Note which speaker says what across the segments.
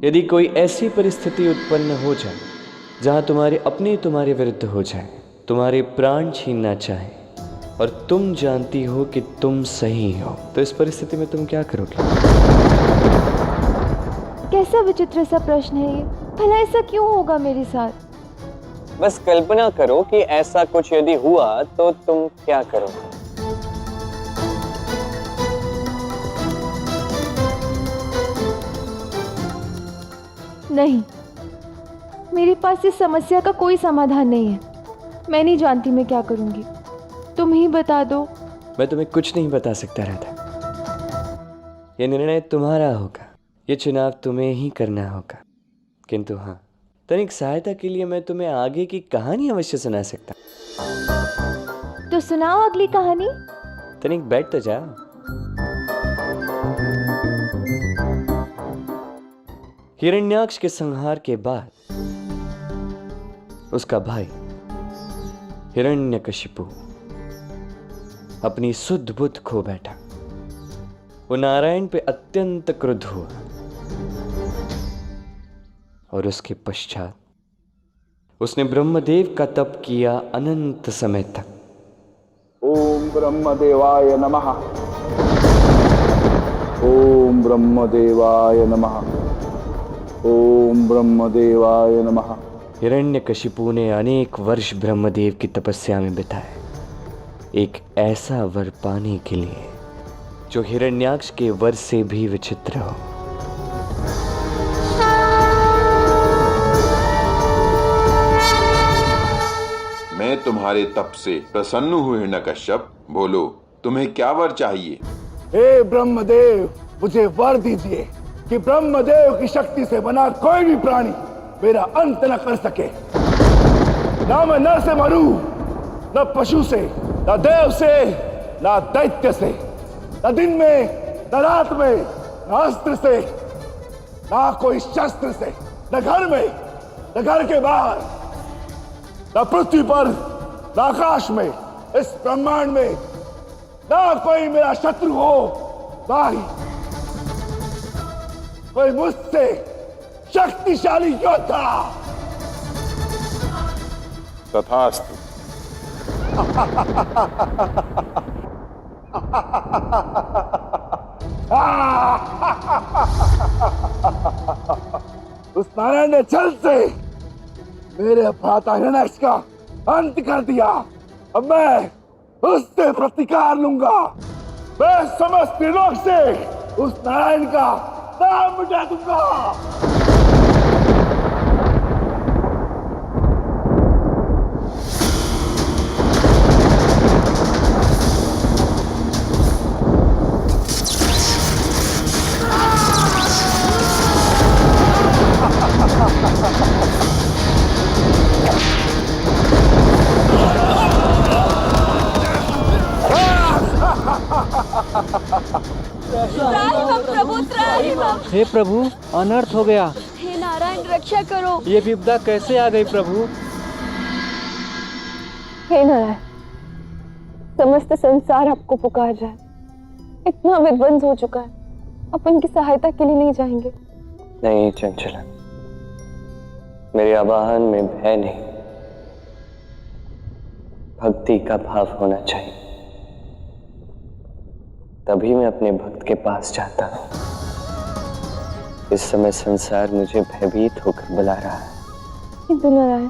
Speaker 1: यदि कोई ऐसी परिस्थिति उत्पन्न हो जाए जहां तुम्हारे अपने तुम्हारे विरुद्ध हो जाए, तुम्हारे प्राण छीनना चाहे और तुम जानती हो कि तुम सही हो, तो इस परिस्थिति में तुम क्या करोगे?
Speaker 2: कैसा विचित्र सा प्रश्न है ये। भला ऐसा क्यों होगा मेरे साथ?
Speaker 1: बस कल्पना करो कि ऐसा कुछ यदि हुआ तो तुम क्या करोगे?
Speaker 2: नहीं, मेरे पास इस समस्या का कोई समाधान नहीं है। मैं नहीं जानती मैं क्या करूंगी, तुम ही बता दो।
Speaker 1: मैं तुम्हें कुछ नहीं बता सकता राधा। ये निर्णय तुम्हारा होगा, ये चुनाव तुम्हें ही करना होगा। किंतु हाँ, तनिक सहायता के लिए मैं तुम्हें आगे की कहानी अवश्य सुना सकता।
Speaker 2: तो सुनाओ अगली कहानी।
Speaker 1: तनिक बैठ तो जाओ। हिरण्याक्ष के संहार के बाद उसका भाई हिरण्यकशिपु अपनी सुध बुद्ध खो बैठा। वो नारायण पे अत्यंत क्रुद्ध हुआ और उसके पश्चात उसने ब्रह्मदेव का तप किया अनंत समय तक।
Speaker 3: ओम ब्रह्मदेवाय नमः। ओम ब्रह्मदेवाय नमः। ओम ब्रह्मदेवाय नमः।
Speaker 1: हिरण्यकशिपु ने अनेक वर्ष ब्रह्मदेव की तपस्या में बिताए, एक ऐसा वर पाने के लिए जो हिरण्याक्ष के वर से भी विचित्र हो।
Speaker 4: मैं तुम्हारे तप से प्रसन्न हूँ हिरण्यकश्यप। बोलो, तुम्हें क्या वर चाहिए?
Speaker 3: हे ब्रह्मदेव, मुझे वर दीजिए कि ब्रह्मदेव की शक्ति से बना कोई भी प्राणी मेरा अंत न कर सके। ना मैं नर से मरूं, न पशु से, न देव से, न दैत्य से, न दिन में, न रात में, न अस्त्र से, न कोई शस्त्र से, न घर में, न घर के बाहर, न पृथ्वी पर, न आकाश में, इस ब्रह्मांड में, ना कोई मेरा शत्रु हो, ना ही कोई मुझसे शक्तिशाली योद्धा।
Speaker 4: तथास्तु।
Speaker 3: उस नारायण ने छल से मेरे भ्राता हिरण्याक्ष का अंत कर दिया। अब मैं उससे प्रतिकार लूंगा। मैं समस्त त्रिलोक से उस नारायण का नाम मिटा दूंगा।
Speaker 5: हे प्रभु, अनर्थ हो गया।
Speaker 2: हे नारायण, रक्षा करो।
Speaker 5: ये विपदा कैसे आ गई प्रभु?
Speaker 2: हे नारायण, समस्त संसार आपको पुकार रहा है। इतना विध्वंस हो चुका है, अपन की सहायता के लिए नहीं जाएंगे?
Speaker 1: नहीं चंचला, मेरे आवाहन में भय नहीं, भक्ति का भाव होना चाहिए। तभी मैं अपने भक्त के पास जाता हूँ। इस समय संसार मुझे भयभीत होकर बुला रहा है।
Speaker 2: किंतु नारायण,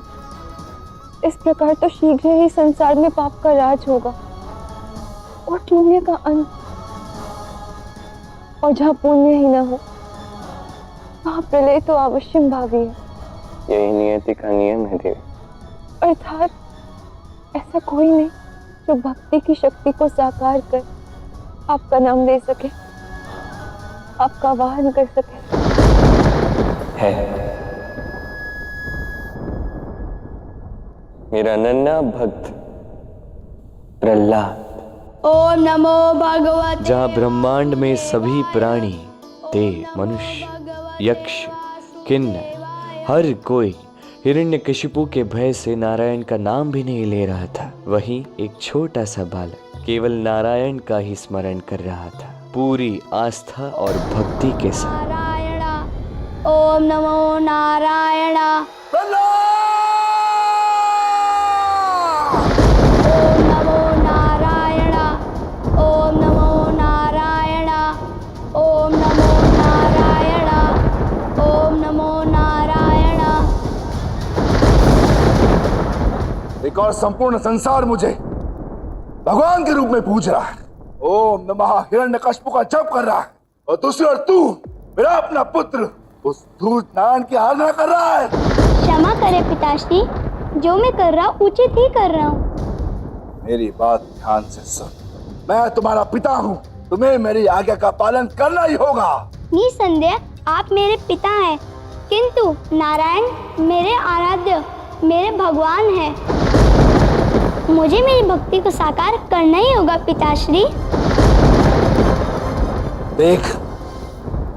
Speaker 2: इस प्रकार तो शीघ्र ही संसार में पाप का राज होगा और पुण्य का अंत। और जहाँ पुण्य ही न हो, वहाँ प्रलय तो अवश्य भावी है।
Speaker 1: यही नियति का नियम है देवी।
Speaker 2: अर्थात ऐसा कोई नहीं जो भक्ति की शक्ति को साकार कर आपका नाम ले सके, आपका वाहन कर सके।
Speaker 1: है मेरा नन्हा भक्त प्रहलाद।
Speaker 6: ओम नमो भगवते।
Speaker 1: जहाँ ब्रह्मांड में सभी प्राणी, देव, मनुष्य, यक्ष, किन्नर, हर कोई हिरण्यकशिपु के भय से नारायण का नाम भी नहीं ले रहा था, वहीं एक छोटा सा बालक केवल नारायण का ही स्मरण कर रहा था, पूरी आस्था और भक्ति के साथ।
Speaker 6: ओम ओम नमो नारायण। ओम नमो नारायण। ओम नमो नारायण। ओम नमो नारायण। ओम नमो नारायण।
Speaker 3: एक और संपूर्ण संसार मुझे भगवान के रूप में पूज रहा है, ओम नमः हिरण्यकशिपु का जप कर रहा है, और दूसरी ओर तू मेरा अपना पुत्र उस धूर्त नारायण की आराधना कर रहा है।
Speaker 6: क्षमा करें पिताश्री, जो मैं कर रहा हूँ उचित ही कर रहा हूँ।
Speaker 3: मेरी बात ध्यान से सुन, मैं तुम्हारा पिता हूँ, तुम्हें मेरी आज्ञा का पालन करना ही होगा।
Speaker 6: निसंदेह आप मेरे पिता हैं, किंतु नारायण मेरे आराध्य, मेरे भगवान हैं। मुझे मेरी भक्ति को साकार करना ही होगा पिताश्री।
Speaker 3: देख,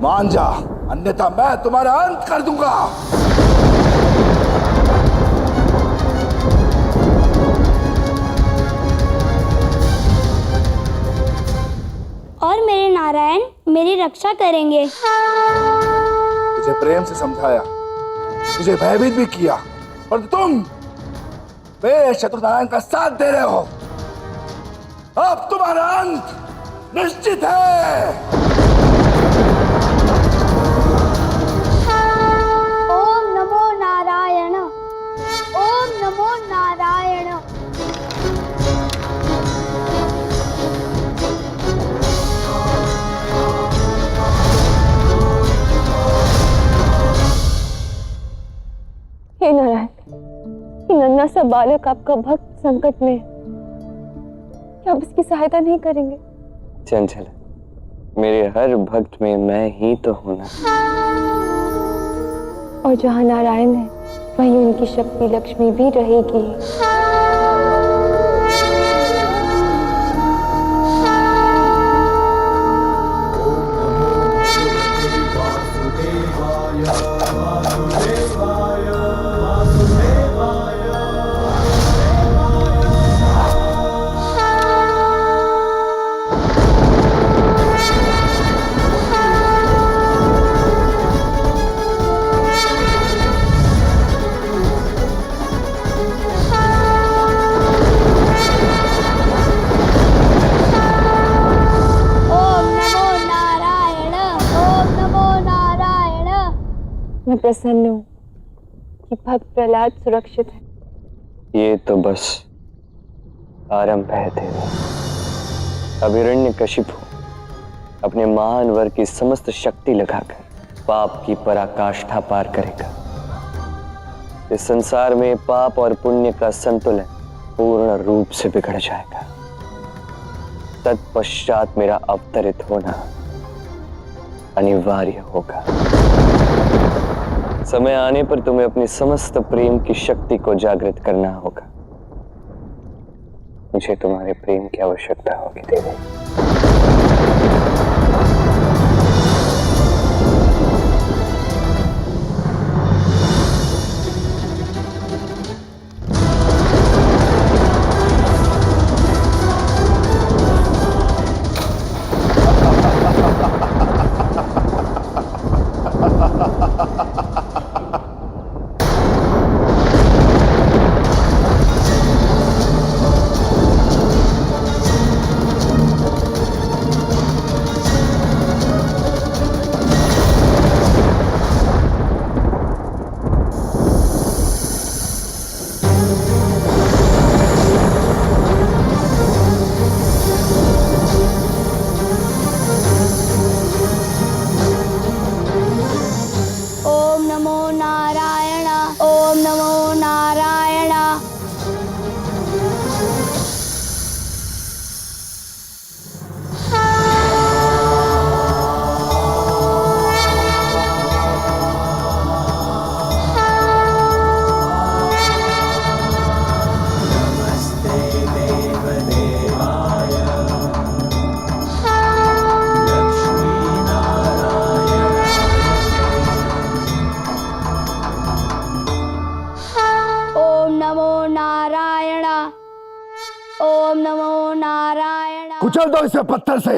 Speaker 3: मान जा, अन्यथा मैं तुम्हारा अंत कर दूंगा।
Speaker 6: और मेरे नारायण मेरी रक्षा करेंगे।
Speaker 3: तुझे प्रेम से समझाया, तुझे भयभीत भी किया, पर तुम मेरे शत्रु नारायण का साथ दे रहे हो। अब तुम्हारा अंत निश्चित है।
Speaker 6: ओम नमो नारायण। ओम नमो नारायण।
Speaker 2: हे नारायण, ये नन्हा सा बालक आपका भक्त संकट में है, क्या आप इसकी सहायता नहीं करेंगे?
Speaker 1: चंचल, मेरे हर भक्त में मैं ही तो हूं ना।
Speaker 2: और जहाँ नारायण है वहीं उनकी शक्ति लक्ष्मी भी रहेगी। मैं प्रसन्न हूँ कि भक्त प्रहलाद सुरक्षित है।
Speaker 1: ये तो बस आरंभ है देवी। अब हिरण्यकशिपु अपने महान वर की समस्त शक्ति लगाकर पाप की पराकाष्ठा पार करेगा। इस संसार में पाप और पुण्य का संतुलन पूर्ण रूप से बिगड़ जाएगा। तत्पश्चात मेरा अवतरित होना अनिवार्य होगा। समय आने पर तुम्हें अपनी समस्त प्रेम की शक्ति को जागृत करना होगा। मुझे तुम्हारे प्रेम की आवश्यकता होगी देवी।
Speaker 3: कुचल दो इसे पत्थर से।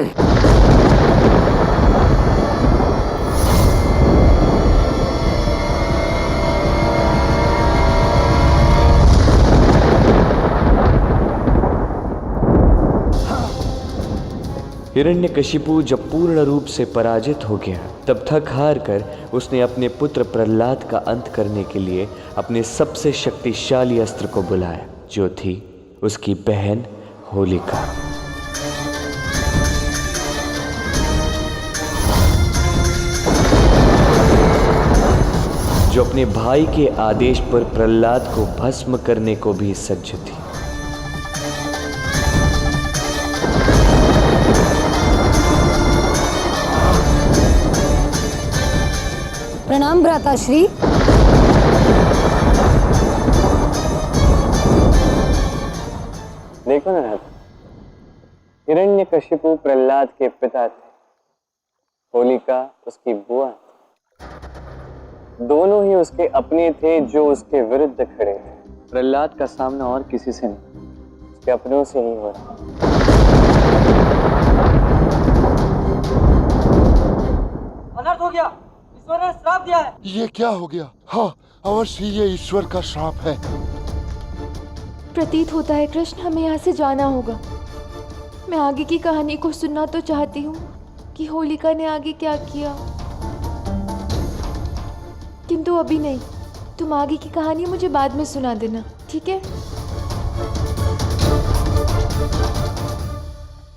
Speaker 1: हिरण्यकशिपु जब पूर्ण रूप से पराजित हो गया, तब थक हार कर उसने अपने पुत्र प्रहलाद का अंत करने के लिए अपने सबसे शक्तिशाली अस्त्र को बुलाया, जो थी उसकी बहन होलिका। जो अपने भाई के आदेश पर प्रहलाद को भस्म करने को भी सज्ज थी।
Speaker 7: प्रणाम भ्राताश्री।
Speaker 1: देखो ना, हिरण्यकशिपु प्रहलाद के पिता थे, होलिका उसकी बुआ। दोनों ही उसके अपने थे जो उसके विरुद्ध खड़े थे। प्रहलाद का सामना और किसी से नहीं, उसके अपनों से ही हो रहा।
Speaker 5: अनर्थ हो गया, ईश्वर ने श्राप दिया है।
Speaker 8: ये क्या हो गया? हाँ, अवश्य ये ईश्वर का श्राप है।
Speaker 2: प्रतीत होता है कृष्ण, हमें यहाँ से जाना होगा। मैं आगे की कहानी को सुनना तो चाहती हूँ कि होलिका ने आगे क्या किया, किंतु अभी नहीं। तुम आगे की कहानी मुझे बाद में सुना देना, ठीक है?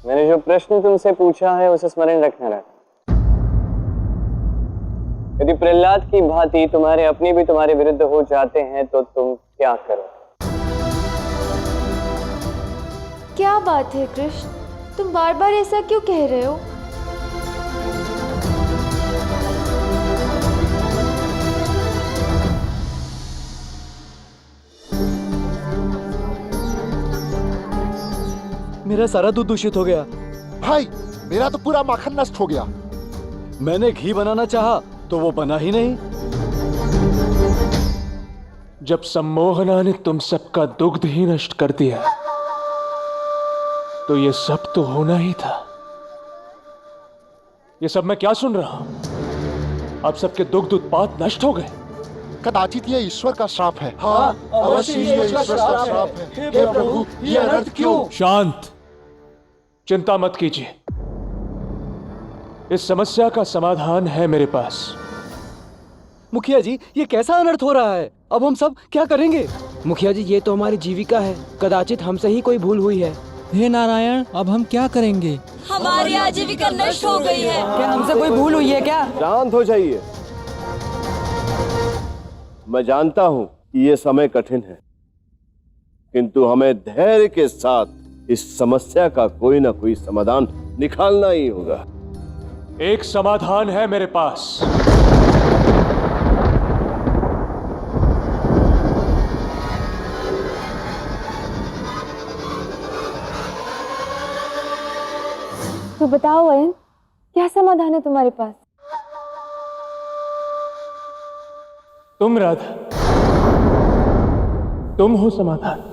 Speaker 1: मैंने जो प्रश्न तुमसे पूछा है उसे स्मरण रखना रहा। यदि प्रहलाद की भांति तुम्हारे अपने भी तुम्हारे विरुद्ध हो जाते हैं तो तुम क्या करो?
Speaker 2: क्या बात है कृष्ण, तुम बार बार ऐसा क्यों कह रहे हो?
Speaker 5: मेरा सारा दूध दूषित हो गया।
Speaker 8: भाई, मेरा तो पूरा माखन नष्ट हो गया।
Speaker 5: मैंने घी बनाना चाहा तो वो बना ही नहीं।
Speaker 9: जब सम्मोहना ने तुम सबका दुग्ध ही नष्ट कर दिया तो ये सब तो होना ही था। ये सब मैं क्या सुन रहा हूं? अब सबके दुग्ध उत्पाद नष्ट हो गए।
Speaker 8: कदाचित ये ईश्वर का श्राप है। हाँ, अवश्य ये ईश्वर का श्राप है। हे प्रभु, ये अनर्थ क्यों?
Speaker 9: शांत, चिंता मत कीजिए। इस समस्या का समाधान है मेरे पास।
Speaker 5: मुखिया जी, ये कैसा अनर्थ हो रहा है? अब हम सब क्या करेंगे?
Speaker 10: मुखिया जी, ये तो हमारी जीविका है। कदाचित हमसे ही कोई भूल हुई है।
Speaker 5: हे नारायण, अब हम क्या करेंगे?
Speaker 7: हमारी आजीविका नष्ट हो गई है।
Speaker 10: क्या हमसे कोई भूल हुई है क्या?
Speaker 11: शांत हो जाइए। मैं जानता हूं कि ये समय कठिन है, किंतु हमें धैर्य के साथ इस समस्या का कोई ना कोई समाधान निकालना ही होगा।
Speaker 9: एक समाधान है मेरे पास।
Speaker 2: तो बताओ अयन, क्या समाधान है तुम्हारे पास?
Speaker 9: तुम राधा, तुम हो समाधान।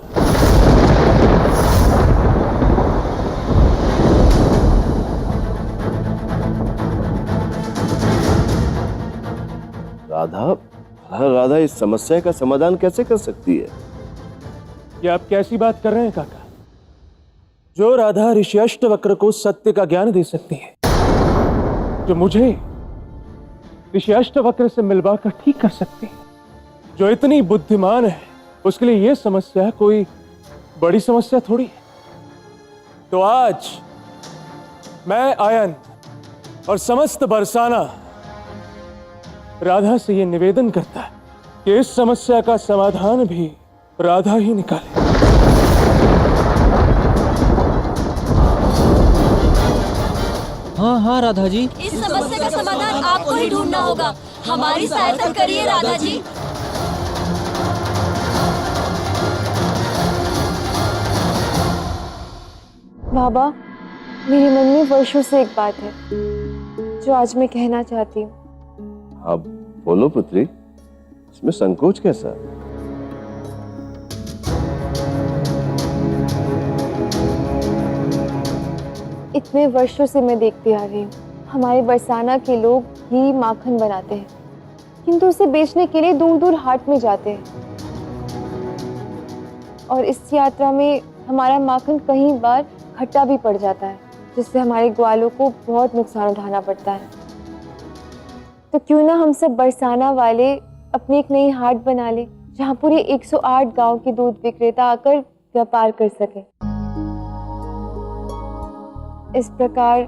Speaker 11: राधा इस समस्या का समाधान कैसे कर सकती है?
Speaker 9: ये आप कैसी बात कर रहे हैं काका? जो राधा ऋषि अष्टवक्र को सत्य का ज्ञान दे सकती है, जो मुझे ऋषि अष्टवक्र से मिलवाकर ठीक कर सकती है, जो इतनी बुद्धिमान है, उसके लिए यह समस्या कोई बड़ी समस्या थोड़ी है। तो आज मैं आयन और समस्त बरसाना राधा से यह निवेदन करता है कि इस समस्या का समाधान भी राधा ही निकाले।
Speaker 5: हाँ हाँ राधा जी,
Speaker 7: इस समस्या का समाधान आपको ही ढूंढना होगा। हमारी सहायता करिए राधा जी।
Speaker 2: बाबा, मेरे मन में वर्षों से एक बात है जो आज मैं कहना चाहती हूँ।
Speaker 11: अब बोलो पुत्री, इसमें संकोच कैसा?
Speaker 2: इतने वर्षों से मैं देखती आ रही हूँ, हमारे बरसाना के लोग घी माखन बनाते हैं, किंतु उसे बेचने के लिए दूर दूर हाट में जाते हैं। और इस यात्रा में हमारा माखन कई बार खट्टा भी पड़ जाता है। जिससे हमारे ग्वालों को बहुत नुकसान उठाना पड़ता है। तो क्यों ना हम सब बरसाना वाले अपनी एक नई हाट बना ले, जहाँ पूरे 108 गांव के दूध विक्रेता आकर व्यापार कर सके। इस प्रकार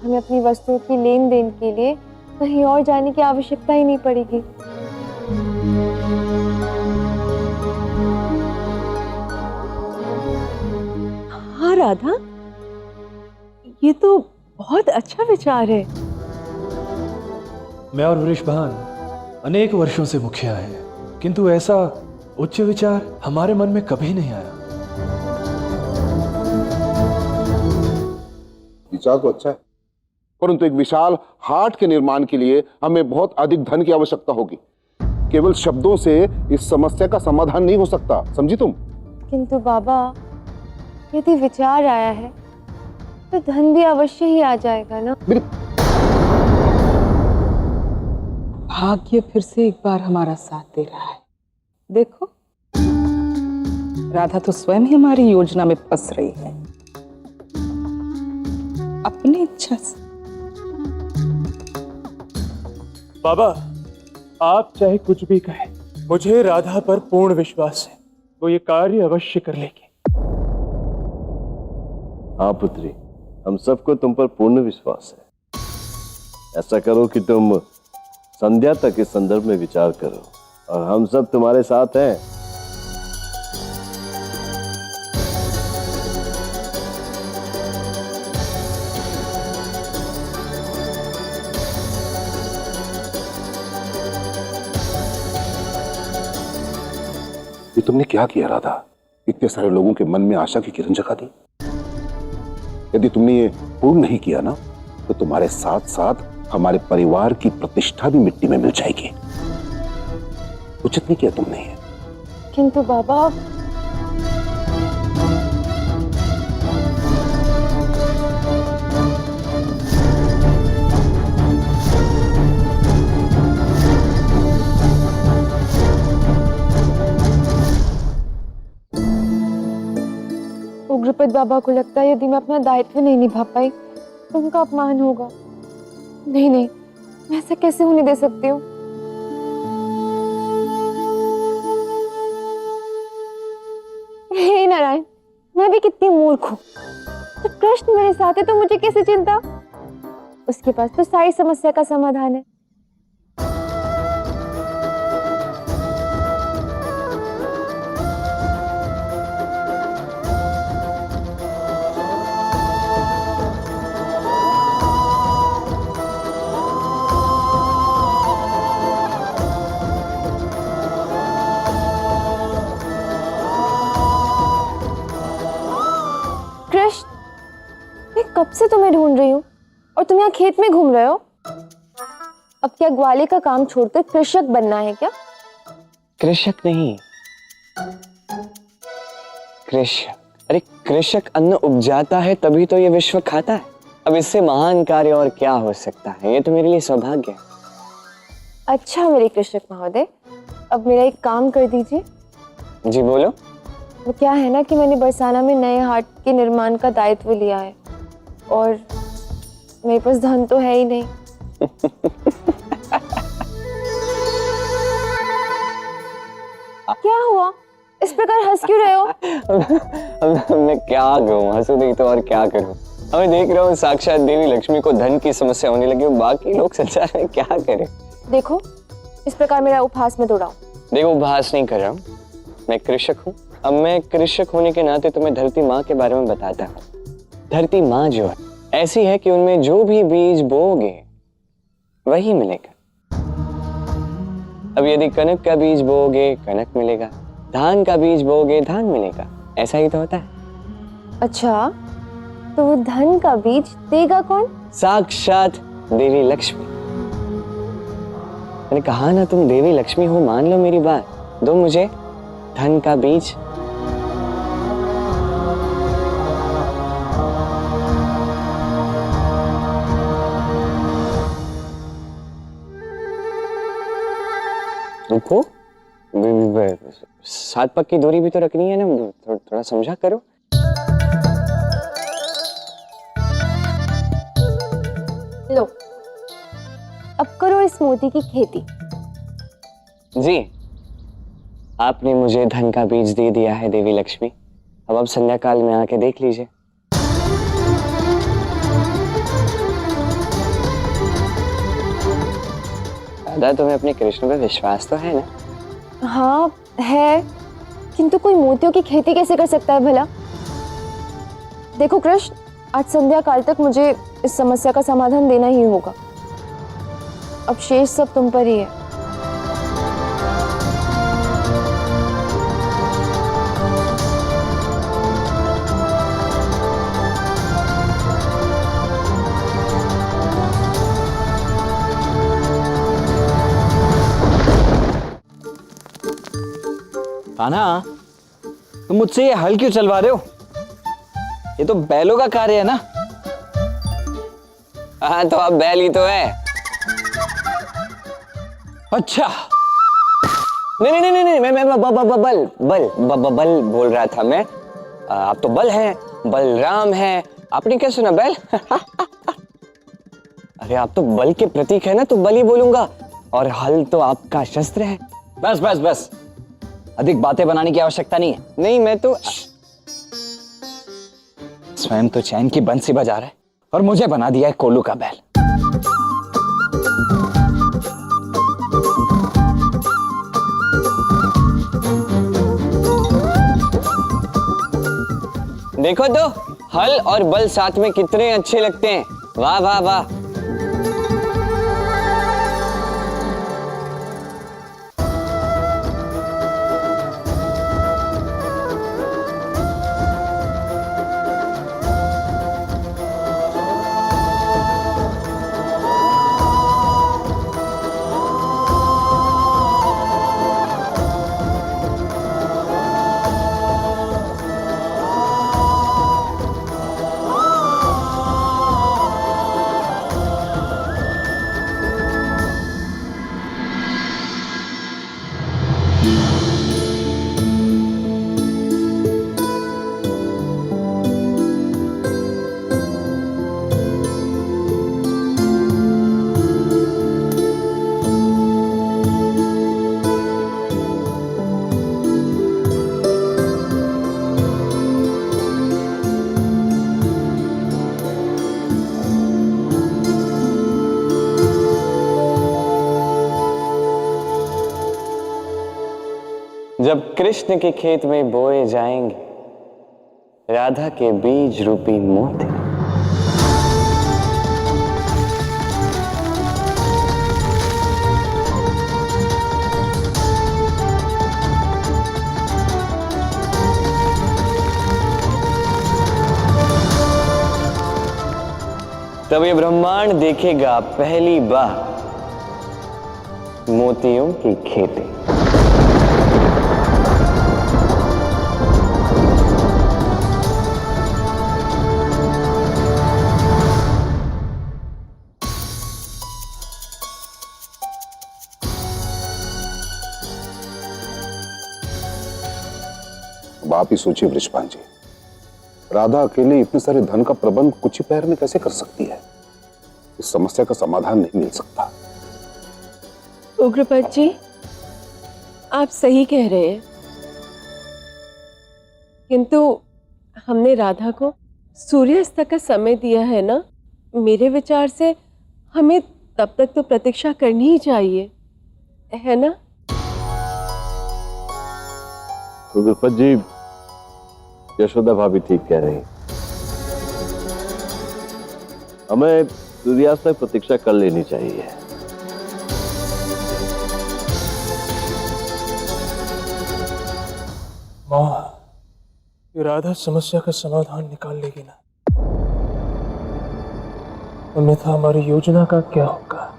Speaker 2: हमें अपनी वस्तुओं की लेन देन के लिए कहीं और जाने की आवश्यकता ही नहीं पड़ेगी।
Speaker 12: हाँ राधा, ये तो बहुत अच्छा विचार है।
Speaker 9: मैं और वृषभान अनेक वर्षों से मुखिया हैं, किंतु ऐसा उच्च विचार हमारे मन में कभी नहीं आया।
Speaker 8: विचार तो अच्छा है, परंतु एक विशाल हाट के निर्माण के लिए हमें बहुत अधिक धन की आवश्यकता होगी। केवल शब्दों से इस समस्या का समाधान नहीं हो सकता, समझी तुम?
Speaker 2: किंतु बाबा, यदि विचार आया है तो धन भी अवश्य ही आ जाएगा ना।
Speaker 12: भाग्य फिर से एक बार हमारा साथ दे रहा है। देखो, राधा तो स्वयं ही हमारी योजना में फंस रही है, अपनी इच्छा से।
Speaker 9: बाबा, आप चाहे कुछ भी कहें, मुझे राधा पर पूर्ण विश्वास है, वो ये कार्य अवश्य कर लेगी।
Speaker 11: हाँ पुत्री, हम सबको तुम पर पूर्ण विश्वास है। ऐसा करो कि तुम संध्या तक इस संदर्भ में विचार करो, और हम सब तुम्हारे साथ हैं।
Speaker 8: ये तुमने क्या किया राधा? इतने सारे लोगों के मन में आशा की किरण जगा दी। यदि तुमने ये पूर्ण नहीं किया ना, तो तुम्हारे साथ साथ हमारे परिवार की प्रतिष्ठा भी मिट्टी में मिल जाएगी। उचित नहीं किया तुमने ये।
Speaker 2: किंतु बाबा, उग्रपद बाबा को लगता है यदि मैं अपना दायित्व नहीं निभा पाई तो उनका अपमान होगा। नहीं नहीं, मैं ऐसा कैसे होने दे सकती हूँ। हे नारायण, मैं भी कितनी मूर्ख हूँ। जब कृष्ण मेरे साथ है तो मुझे कैसे चिंता? उसके पास तो सारी समस्या का समाधान है। मैं कब से तुम्हें ढूंढ रही हूँ और तुम यहाँ खेत में घूम रहे हो। अब क्या ग्वाले का काम छोड़कर कृषक बनना है क्या?
Speaker 1: कृषक नहीं, कृषक। अरे कृषक अन्न उपजाता है तभी तो ये विश्व खाता है। अब इससे महान कार्य और क्या हो सकता है? ये तो मेरे लिए सौभाग्य है।
Speaker 2: अच्छा मेरे कृषक महोदय, अब मेरा एक काम कर दीजिए।
Speaker 1: जी बोलो।
Speaker 2: वो क्या है ना कि मैंने बरसाना में नए हाट के निर्माण का दायित्व लिया है और मेरे पास धन तो है ही नहीं। क्या हुआ? इस प्रकार हंस क्यों रहे हो?
Speaker 1: मैं क्या करूं, हंसू नहीं तो और क्या करूं। हमें देख रहा हूँ साक्षात देवी लक्ष्मी को धन की समस्या होने लगी, बाकी लोग संसार में क्या करें।
Speaker 2: देखो, इस प्रकार मेरा उपहास में दौड़ाओ।
Speaker 1: देखो, उपहास नहीं कर रहा हूँ, मैं कृषक हूँ। अब मैं कृषक होने के नाते तुम्हें धरती माँ के बारे में बताता हूँ। धरती माँ जो है ऐसी है कि उनमें जो भी बीज बोओगे वही मिलेगा। अब यदि कनक का बीज बोओगे कनक मिलेगा, धान का बीज बोओगे धान मिलेगा, ऐसा ही तो होता है।
Speaker 2: अच्छा, तो वो धन का बीज देगा कौन?
Speaker 1: साक्षात देवी लक्ष्मी। मैंने कहा ना तुम देवी लक्ष्मी हो, मान लो मेरी बात, दो मुझे धन का बीज। रुको, 7 पग की दूरी भी तो रखनी है ना, थोड़ा समझा करो।
Speaker 2: करो इस मोती की खेती।
Speaker 1: जी, आपने मुझे धन का बीज दे दिया है देवी लक्ष्मी। अब आप संध्या काल में आके देख लीजिए। दादा, तुम्हें अपने कृष्ण पे विश्वास तो है ना?
Speaker 2: हाँ है, किंतु कोई मोतियों की खेती कैसे कर सकता है भला? देखो कृष्ण, आज संध्या काल तक मुझे इस समस्या का समाधान देना ही होगा। अब शेष सब तुम पर ही है।
Speaker 5: कान्हा, तुम मुझसे ये हल क्यों चलवा रहे हो? ये तो बैलों का कार्य है ना।
Speaker 1: हाँ, तो अब बैल ही तो है।
Speaker 5: अच्छा,
Speaker 1: नहीं, मैं बल बोल रहा था मैं। आप तो बल हैं, बलराम हैं। आपने क्या सुना, बैल? अरे आप तो बल के प्रतीक है ना, तो बल ही बोलूंगा। और हल तो आपका शस्त्र है।
Speaker 5: बस बस बस, अधिक बातें बनाने की आवश्यकता नहीं है।
Speaker 1: नहीं, मैं तो
Speaker 5: स्वयं तो चैन की बंसी बजा रहा है और मुझे बना दिया है कोलू का बैल।
Speaker 1: देखो तो, हल और बल साथ में कितने अच्छे लगते हैं। वाह वाह वाह। जब कृष्ण के खेत में बोए जाएंगे राधा के बीज रूपी मोती, तब ये ब्रह्मांड देखेगा पहली बार मोतियों की खेती।
Speaker 8: अब आप ही सोचिए वृषभान जी, राधा अकेले इतने सारे धन का प्रबंध कुछ ही पैर में कैसे कर सकती है? इस समस्या का समाधान नहीं मिल सकता।
Speaker 12: उग्रपद जी, आप सही कह रहे हैं, किंतु हमने राधा को सूर्यास्त का समय दिया है ना। मेरे विचार से हमें तब तक तो प्रतीक्षा करनी ही चाहिए, है ना?
Speaker 11: उग्रपद जी, यशोदा भाभी ठीक कह रही हैं। हमें सूर्यास्त तक प्रतीक्षा कर लेनी चाहिए।
Speaker 9: माँ, ये राधा समस्या का समाधान निकाल लेगी ना, अन्यथा हमारी योजना का क्या होगा?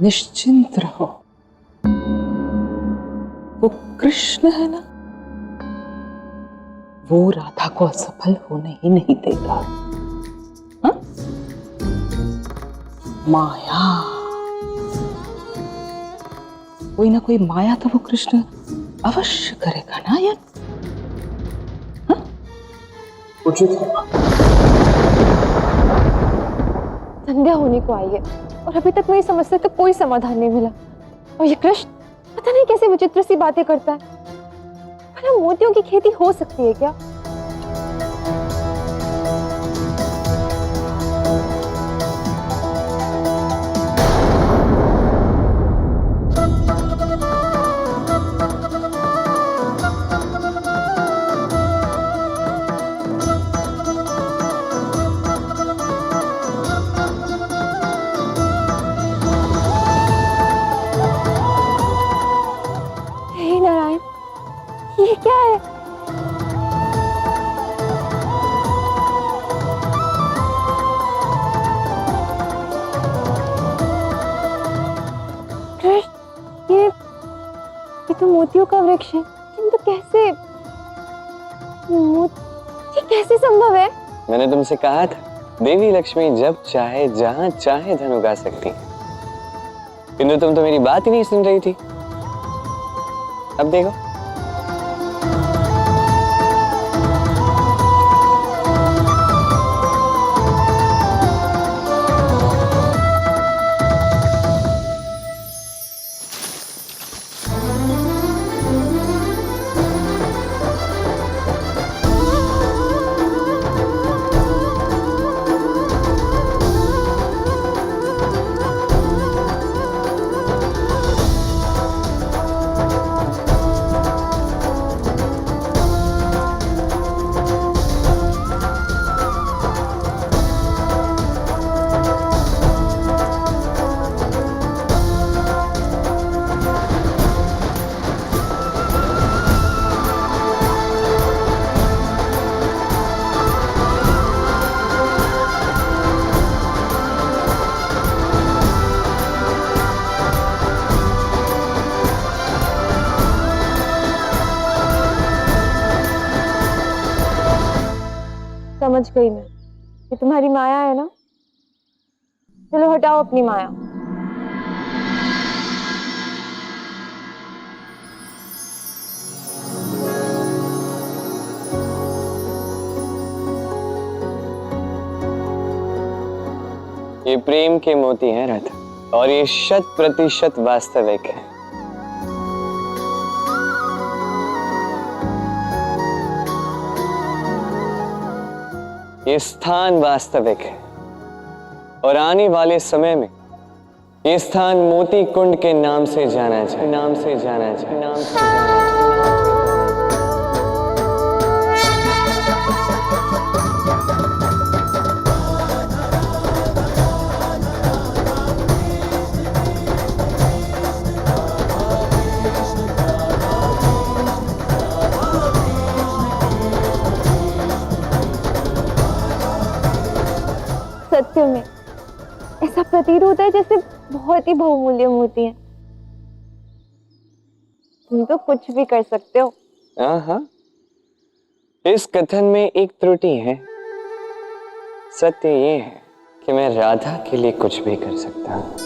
Speaker 12: निश्चिंत रहो, वो कृष्ण है ना, वो राधा को असफल होने ही नहीं देगा। हा? माया, कोई ना कोई माया तो वो कृष्ण अवश्य करेगा ना यार।
Speaker 2: संध्या होने को आई है और अभी तक मेरी समस्या का कोई समाधान नहीं मिला। और ये कृष्ण पता नहीं कैसे विचित्र सी बातें करता है। भला मोतियों की खेती हो सकती है क्या? हे नारायण, ये क्या है? कृष्ण, ये तो मोतियों का वृक्ष है, किंतु कैसे ये कैसे संभव है?
Speaker 5: मैंने तुमसे कहा था देवी लक्ष्मी जब चाहे जहां चाहे धन उगा सकती, किंतु तुम तो मेरी बात ही नहीं सुन रही थी। अब देखो,
Speaker 2: समझ गई मैं, ये तुम्हारी माया है ना? चलो हटाओ अपनी माया।
Speaker 5: ये प्रेम के मोती हैं राधा, और ये 100% वास्तविक है। ये स्थान वास्तविक है, और आने वाले समय में ये स्थान मोती कुंड के नाम से जाना जाए, नाम से जाना जाए, नाम से जाना जाए।
Speaker 2: सत्य में ऐसा प्रतीत होता है जैसे बहुत ही बहुमूल्य मोती है। तुम तो कुछ भी कर सकते हो।
Speaker 5: हाँ, इस कथन में एक त्रुटि है। सत्य ये है कि मैं राधा के लिए कुछ भी कर सकता हूँ।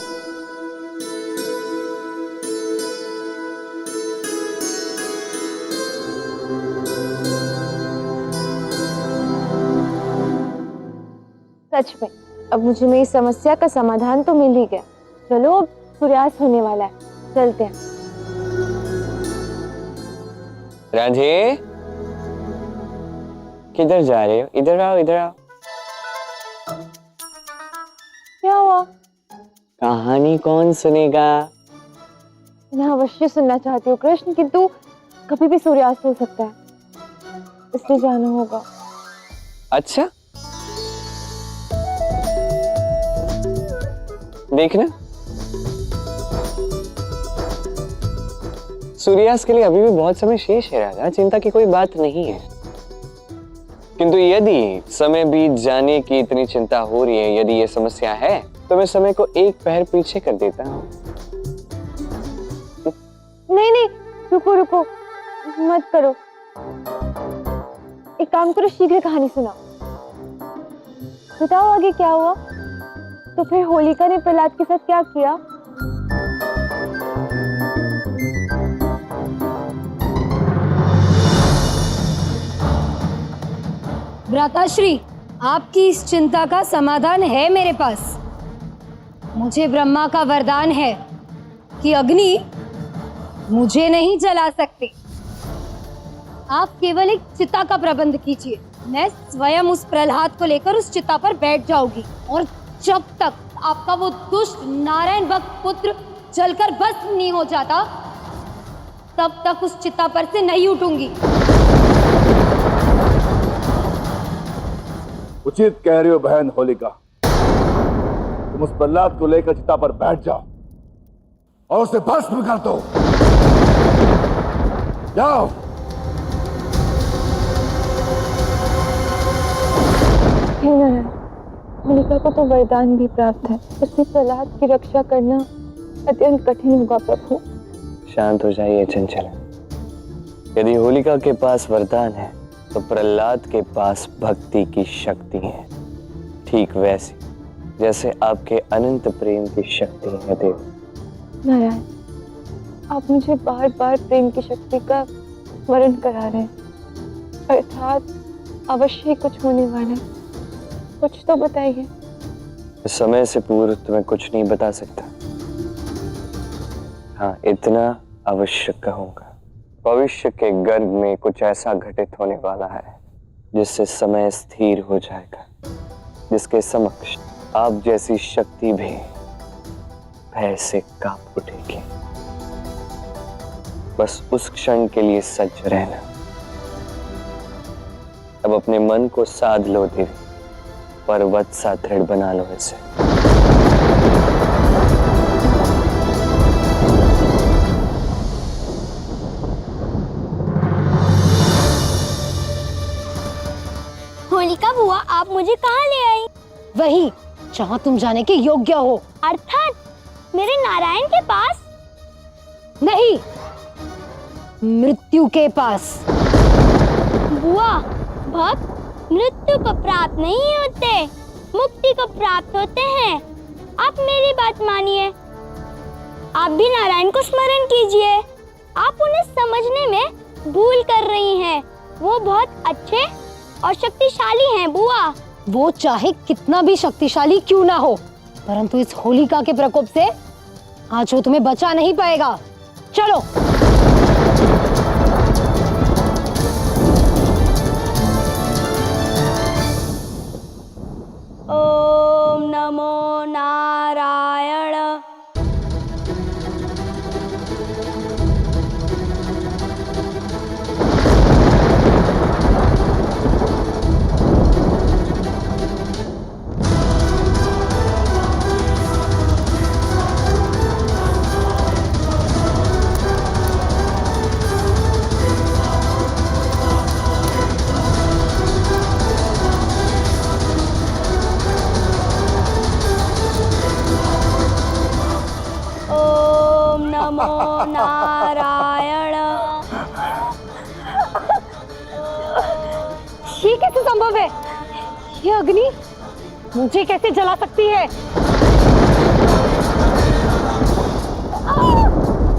Speaker 2: सच में अब मुझे मेरी समस्या का समाधान तो मिल ही गया। चलो अब सूर्यास्त होने वाला है, चलते हैं।
Speaker 5: राधे, किधर जा रहे हो? इधर आओ, इधर आओ।
Speaker 2: क्या हुआ?
Speaker 5: कहानी कौन सुनेगा?
Speaker 2: मैं अवश्य सुनना चाहती हूँ कृष्ण, किंतु कभी भी सूर्यास्त हो सकता है, इसलिए जाना होगा।
Speaker 5: अच्छा, देखना, सूर्यास्त के लिए अभी भी बहुत समय शेष है राधा, चिंता की कोई बात नहीं है। किंतु यदि समय बीत जाने की इतनी चिंता हो रही है, यदि ये समस्या है, तो मैं समय को एक पहर पीछे कर देता हूँ।
Speaker 2: नहीं, रुको रुको, मत करो। एक काम करो, शीघ्र कहानी सुनाओ। बताओ आगे क्या हुआ? तो फिर होलिका ने प्रहलाद के साथ क्या किया?
Speaker 7: भ्राताश्री, आपकी इस चिंता का समाधान है मेरे पास। मुझे ब्रह्मा का वरदान है कि अग्नि मुझे नहीं जला सकती। आप केवल एक चिता का प्रबंध कीजिए, मैं स्वयं उस प्रहलाद को लेकर उस चिता पर बैठ जाऊंगी और जब तक आपका वो दुष्ट नारायण भक्त पुत्र जलकर भस्म नहीं हो जाता तब तक उस चिता पर से नहीं उठूंगी।
Speaker 3: उचित कह रही हो बहन होलिका। तुम उस प्रहलाद को लेकर चिता पर बैठ जाओ और उसे भस्म कर दो। जाओ।
Speaker 2: होलिका को तो वरदान भी प्राप्त है, उससे प्रहलाद की रक्षा करना अत्यंत कठिन होगा प्रभु।
Speaker 5: शांत हो जाइए चंचल। यदि होलिका के पास वरदान है तो प्रहलाद के पास भक्ति की शक्ति है, ठीक वैसी जैसे आपके अनंत प्रेम की शक्ति है देव।
Speaker 2: नारायण, आप मुझे बार बार प्रेम की शक्ति का स्मरण करा रहे हैं, अर्थात अवश्य ही कुछ होने वाला है। कुछ तो बताइए।
Speaker 5: समय से पूर्व तुम्हें कुछ नहीं बता सकता। हाँ, इतना अवश्य कहूंगा, भविष्य के गर्भ में कुछ ऐसा घटित होने वाला है जिससे समय स्थिर हो जाएगा, जिसके समक्ष आप जैसी शक्ति भी भय से कांप उठेगी। बस उस क्षण के लिए सज्ज रहना। अब अपने मन को साध लो देवी, पर्वत सा दृढ़ बना लो इसे।
Speaker 6: होलिका बुआ, आप मुझे कहाँ ले आई?
Speaker 7: वही जहाँ तुम जाने के योग्य हो।
Speaker 6: अर्थात मेरे नारायण के पास?
Speaker 7: नहीं, मृत्यु के पास।
Speaker 6: बुआ, भक्त मृत्यु को प्राप्त नहीं होते, मुक्ति को प्राप्त होते हैं। आप मेरी बात मानिए, आप भी नारायण को स्मरण कीजिए। आप उन्हें समझने में भूल कर रही हैं। वो बहुत अच्छे और शक्तिशाली हैं बुआ।
Speaker 7: वो चाहे कितना भी शक्तिशाली क्यों ना हो, परंतु इस होलिका के प्रकोप से आज वो तुम्हें बचा नहीं पाएगा। चलो।
Speaker 6: ओम नमो नारायण। नमो नारायण।
Speaker 7: ये कैसे संभव है? ये अग्नि मुझे कैसे जला सकती है?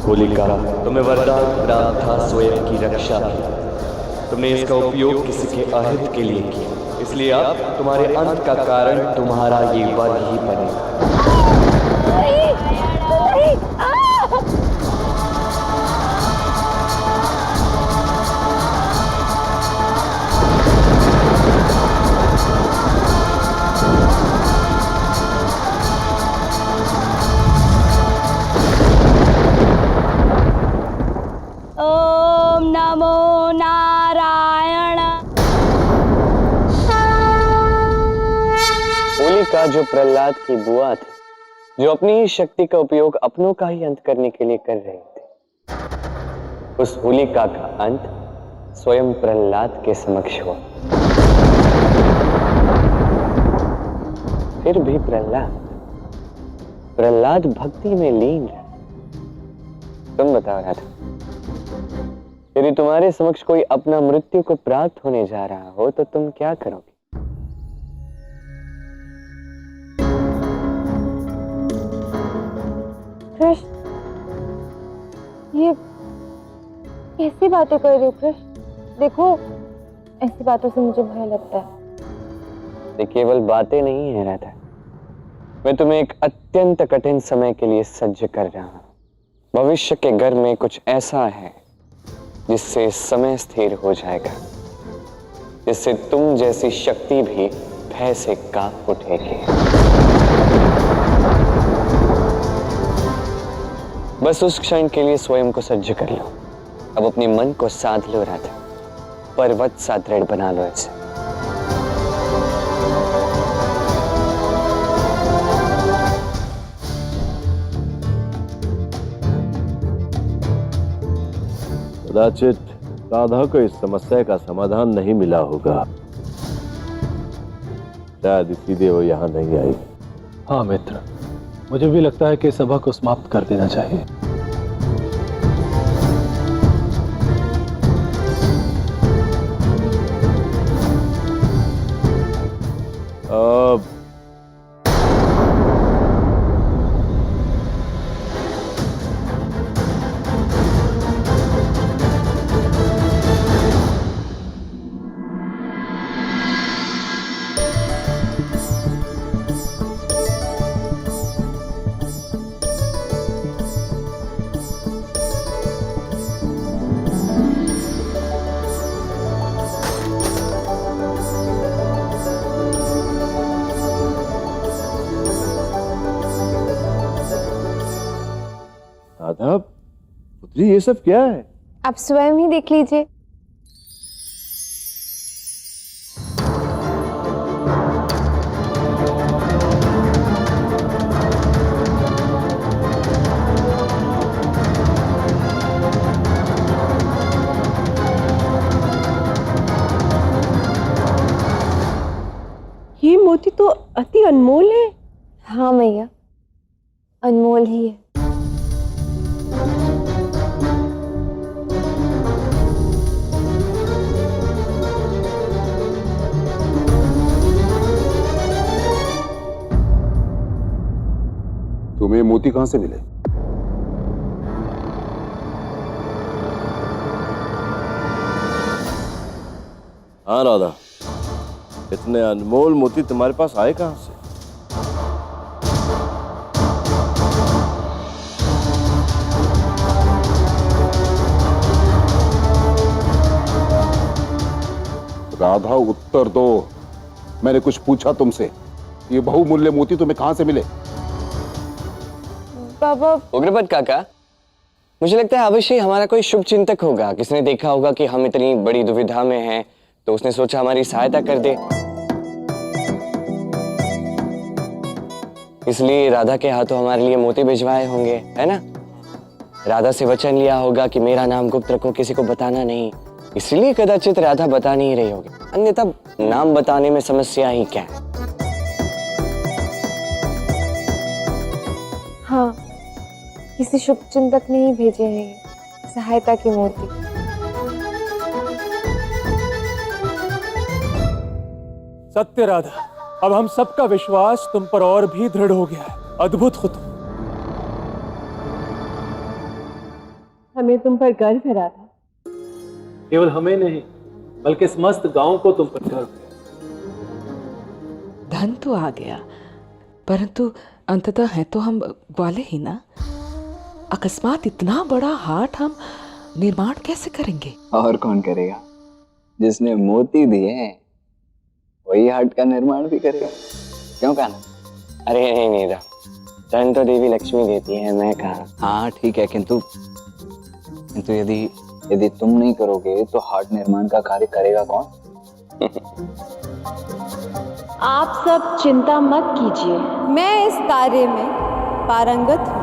Speaker 1: होलिका, तुम्हें वरदान प्राप्त था स्वयं की रक्षा की। तुमने इसका उपयोग किसी के अहित के लिए किया, इसलिए अब तुम्हारे अंत का कारण तुम्हारा ये वर ही बनेगा।
Speaker 6: ओम नमो नारायण।
Speaker 5: होलिका जो प्रहलाद की बुआ थी, जो अपनी ही शक्ति का उपयोग अपनों का ही अंत करने के लिए कर रही थी, उस होलिका का अंत स्वयं प्रहलाद के समक्ष हुआ। फिर भी प्रहलाद भक्ति में लीन रहा। तुम बता रहा था, यदि तुम्हारे समक्ष कोई अपना मृत्यु को प्राप्त होने जा रहा हो तो तुम क्या करोगे?
Speaker 2: कृष्ण, ये कैसी बातें कर रहे हो कृष्ण? देखो, ऐसी बातों से मुझे भय लगता है।
Speaker 5: ये केवल बातें नहीं है राधा, मैं तुम्हें एक अत्यंत कठिन समय के लिए सज्ज कर रहा हूं। भविष्य के घर में कुछ ऐसा है जिससे समय स्थिर हो जाएगा, जिससे तुम जैसी शक्ति भी भय से कांप उठेगी। बस उस क्षण के लिए स्वयं को सज्ज कर लो। अब अपने मन को साध लो राधा, पर्वत सा दृढ़ बना लो इसे।
Speaker 11: कदाचित राधा को इस समस्या का समाधान नहीं मिला होगा, शायद इसीलिए वो यहाँ नहीं आई।
Speaker 9: हाँ मित्र, मुझे भी लगता है कि सभा को समाप्त कर देना चाहिए।
Speaker 11: राधा पुत्री, ये सब क्या है?
Speaker 2: आप स्वयं ही देख लीजिए।
Speaker 12: ये मोती तो अति अनमोल है।
Speaker 2: हाँ मैया, अनमोल ही है।
Speaker 8: तुम्हें मोती कहां से मिले?
Speaker 11: हाँ राधा, इतने अनमोल मोती तुम्हारे पास आए कहां से?
Speaker 8: राधा उत्तर दो, मैंने कुछ पूछा तुमसे। ये बहुमूल्य मोती तुम्हें कहां से मिले?
Speaker 2: बाबा,
Speaker 5: उग्रपद काका, मुझे लगता है अवश्य हमारा कोई शुभ चिंतक होगा। किसने देखा होगा कि हम इतनी बड़ी दुविधा में हैं, तो उसने सोचा हमारी सहायता कर दे। इसलिए राधा के हाथों हमारे लिए मोती भिजवाए होंगे, है ना? राधा से वचन लिया होगा कि मेरा नाम गुप्त रखो, किसी को बताना नहीं। इसलिए कदाचित राधा बता नहीं रही होगी, अन्यथा नाम बताने में समस्या ही क्या है।
Speaker 2: हाँ, किसी शुभ चिंतक ने ही भेजे हैं ये सहायता की मोती।
Speaker 9: सत्य राधा, अब हम सबका विश्वास तुम पर और भी दृढ़ हो गया है। अद्भुत हो तुम।
Speaker 12: हमें तुम पर गर्व है राधा।
Speaker 9: केवल हमें नहीं, बल्कि समस्त गांव को तुम पर गर्व है।
Speaker 13: धन तो आ गया, परंतु अंततः है तो हम ग्वाले ही ना। अकस्मात इतना बड़ा हाट हम निर्माण कैसे करेंगे?
Speaker 5: और कौन करेगा? जिसने मोती दिए वही हाट का निर्माण भी करेगा। क्यों कान्हा? अरे नहीं रहा, धन तो देवी लक्ष्मी देती है, मैं कहा। हाँ ठीक है, किंतु यदि तुम नहीं करोगे तो हाट निर्माण का कार्य करेगा कौन?
Speaker 7: आप सब चिंता मत कीजिए, मैं इस कार्य में पारंगत हूँ।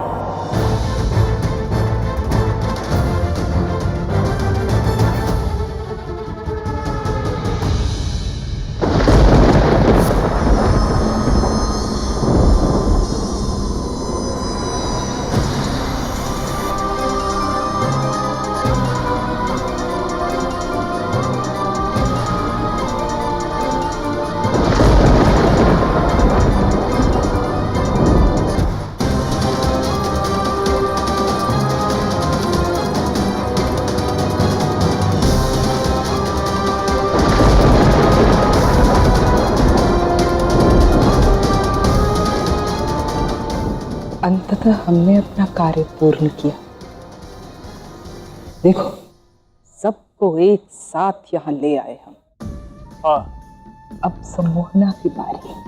Speaker 13: अंततः हमने अपना कार्य पूर्ण किया। देखो, सबको एक साथ यहाँ ले आए हम।
Speaker 9: हाँ,
Speaker 13: अब सम्मोहना की बारी है।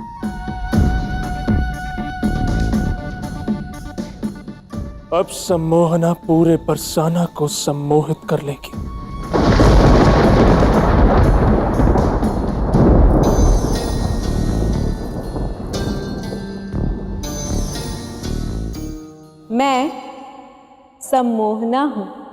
Speaker 9: अब सम्मोहना पूरे बरसाना को सम्मोहित कर लेगी।
Speaker 12: मैं सम्मोहना हूं।